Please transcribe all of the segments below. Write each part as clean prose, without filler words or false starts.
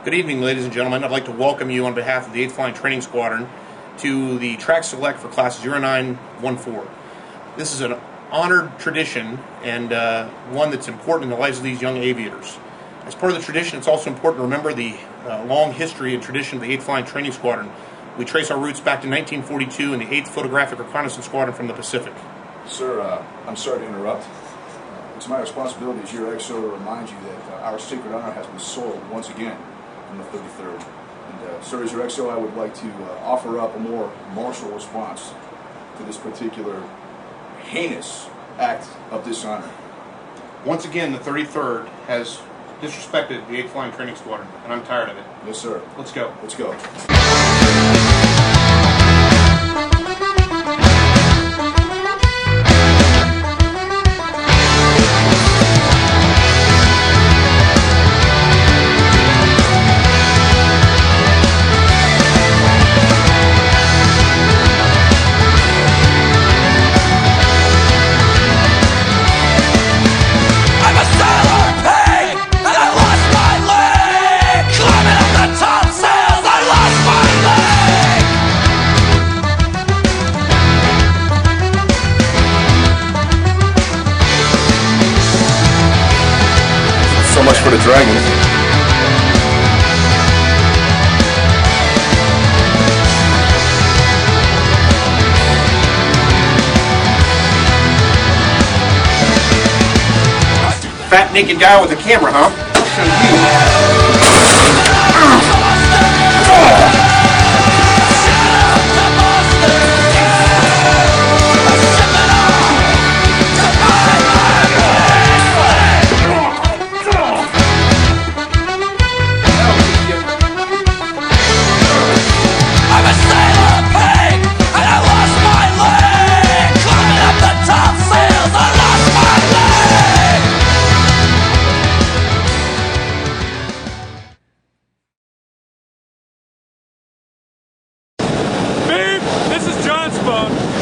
Good evening, ladies and gentlemen. I'd like to welcome you on behalf of the 8th Flying Training Squadron to the track select for Class 0914. This is an honored tradition and one that's important in the lives of these young aviators. As part of the tradition, it's also important to remember the long history and tradition of the 8th Flying Training Squadron. We trace our roots back to 1942 in the 8th Photographic Reconnaissance Squadron from the Pacific. Sir, I'm sorry to interrupt. It's my responsibility as your XO to remind you that our sacred honor has been soiled once again from the 33rd. And sir, as your XO, I would like to offer up a more martial response to this particular heinous act of dishonor. Once again, the 33rd has disrespected the 8th Flying Training Squadron, and I'm tired of it. Yes, sir. Let's go. Let's go. So much for the Dragons. Fat naked guy with a camera, huh?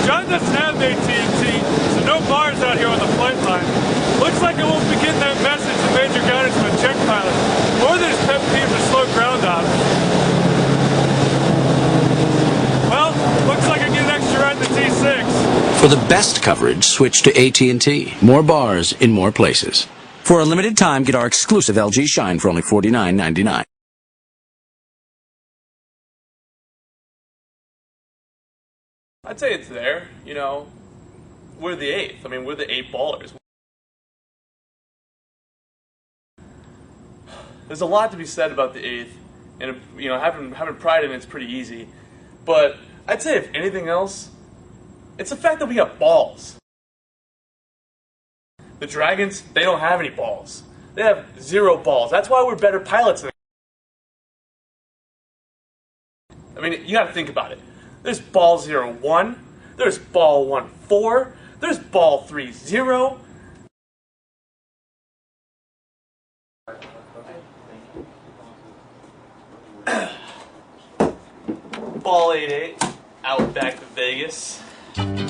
John doesn't have AT&T, so no bars out here on the flight line. Looks like it won't be getting that message to Major Guidance with check pilot. More than his pet peeves are slow ground ops. Well, looks like I get an extra ride in the T6. For the best coverage, switch to AT&T. More bars in more places. For a limited time, get our exclusive LG Shine for only $49.99. I'd say it's there, you know. We're the 8th. I mean, we're the 8 ballers. There's a lot to be said about the 8th, and you know, having pride in it's pretty easy. But I'd say if anything else, it's the fact that we got balls. The Dragons, they don't have any balls. They have 0 balls. That's why we're better pilots than I mean, you gotta think about it. There's ball 01, there's ball 14, there's ball 30. Ball 88, out back to Vegas. Any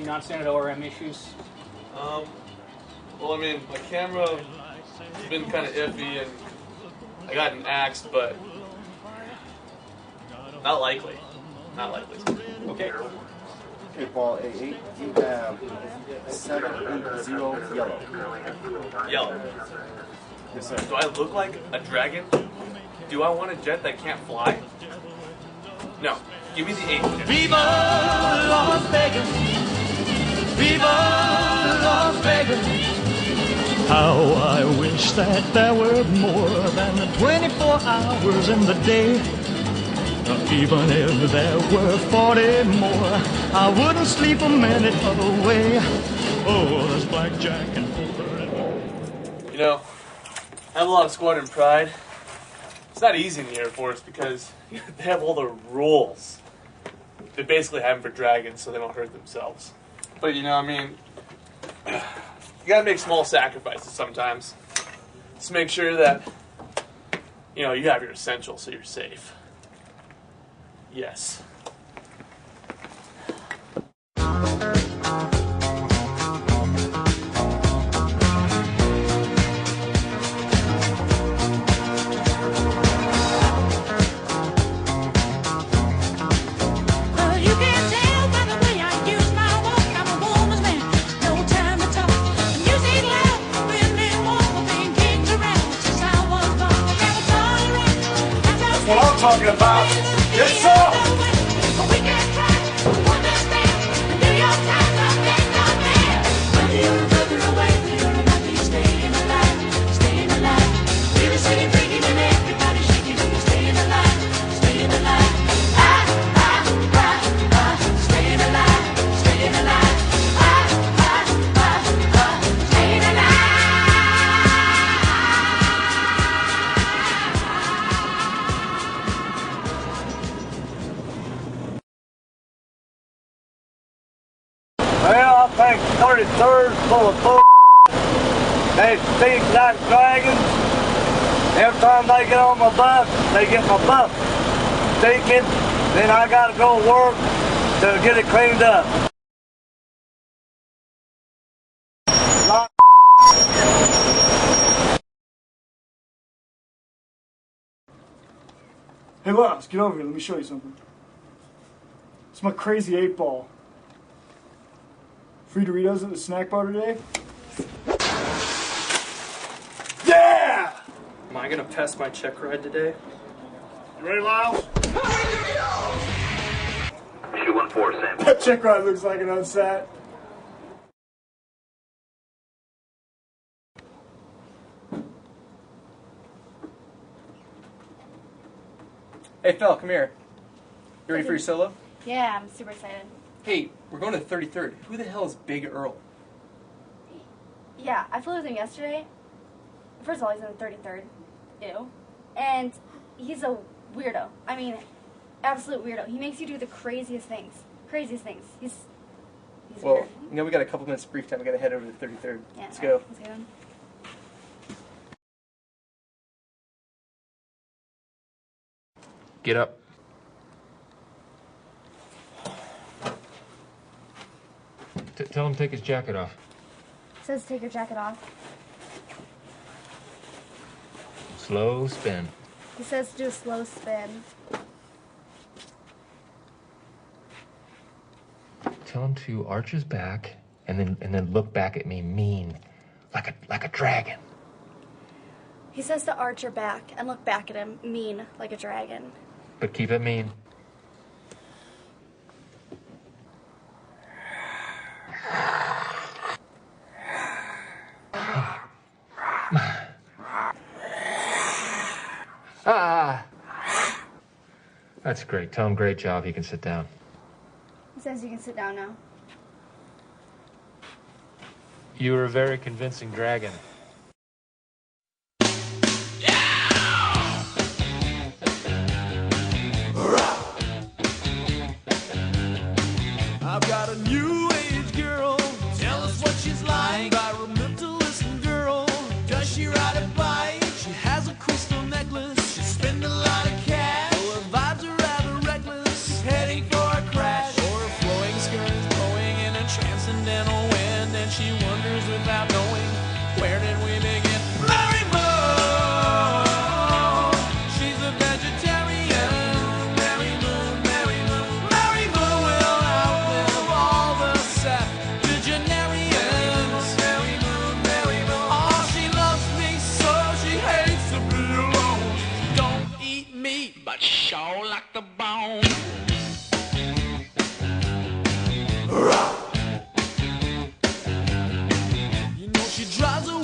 non-standard ORM issues? Well, I mean, my camera has been kind of iffy, and I got an axe, but not likely. Not likely. Okay. Okay, ball A8, you have 780 yellow. Yellow. Yes, sir. Do I look like a dragon? Do I want a jet that can't fly? No. Give me the 8th jet. Viva Las Vegas! Viva Las Vegas! How I wish that there were more than 24 hours in the day. Even if there were 40 more, I wouldn't sleep a minute away. Oh, there's blackjack and poker and more. You know, I have a lot of squadron pride. It's not easy in the Air Force because they have all the rules. They basically have them for dragons so they don't hurt themselves. But you know, I mean, you gotta make small sacrifices sometimes. Just make sure that, you know, you have your essentials so you're safe. Yes. talking about. Yes, sir. Well, I think 33rd full of bull. They speak like dragons. Every time they get on my bus, they get my bus stinking. Then I gotta go to work to get it cleaned up. Hey, Lars, get over here. Let me show you something. It's my crazy 8-ball. Free Doritos at the snack bar today. Yeah! Am I gonna pass my check ride today? You ready, Lyles? Issue 1-4, Sam. That check ride looks like an unsat. Hey Phil, come here. You ready for your solo? Yeah, I'm super excited. Hey, we're going to the 33rd. Who the hell is Big Earl? Yeah, I flew with him yesterday. First of all, he's in the 33rd. Ew. And he's a weirdo. I mean, absolute weirdo. He makes you do the craziest things. Craziest things. He's Well, weird. you know we got a couple minutes brief time. We got to head over to the 33rd. Yeah, Let's go. Let's go. Get up. Tell him to take his jacket off. It says take your jacket off. Slow spin. He says to do a slow spin. Tell him to arch his back and then look back at me mean, like a dragon. He says to arch your back and look back at him mean like a dragon. But keep it mean. Ah! That's great. Tell him great job. He can sit down. He says you can sit down now. You were a very convincing dragon. I've got a new age girl. Tell us what she's like. Environmentalist girl. Does she ride a bike? She has a crystal necklace. She spends a lot of cash. Well, her vibes are rather reckless. She's heading for a crash. Or her flowing skirt is blowing in a transcendental wind, and she wonders without knowing, where did we begin? Mary Moon. She's a vegetarian. Mary Moon, Mary Moon. Mary Moon will outlive all the septuagenarians. Mary Moon, Mary Moon. Oh, she loves me so she hates to be alone. Don't eat meat, but sure like the bone. You know she drives a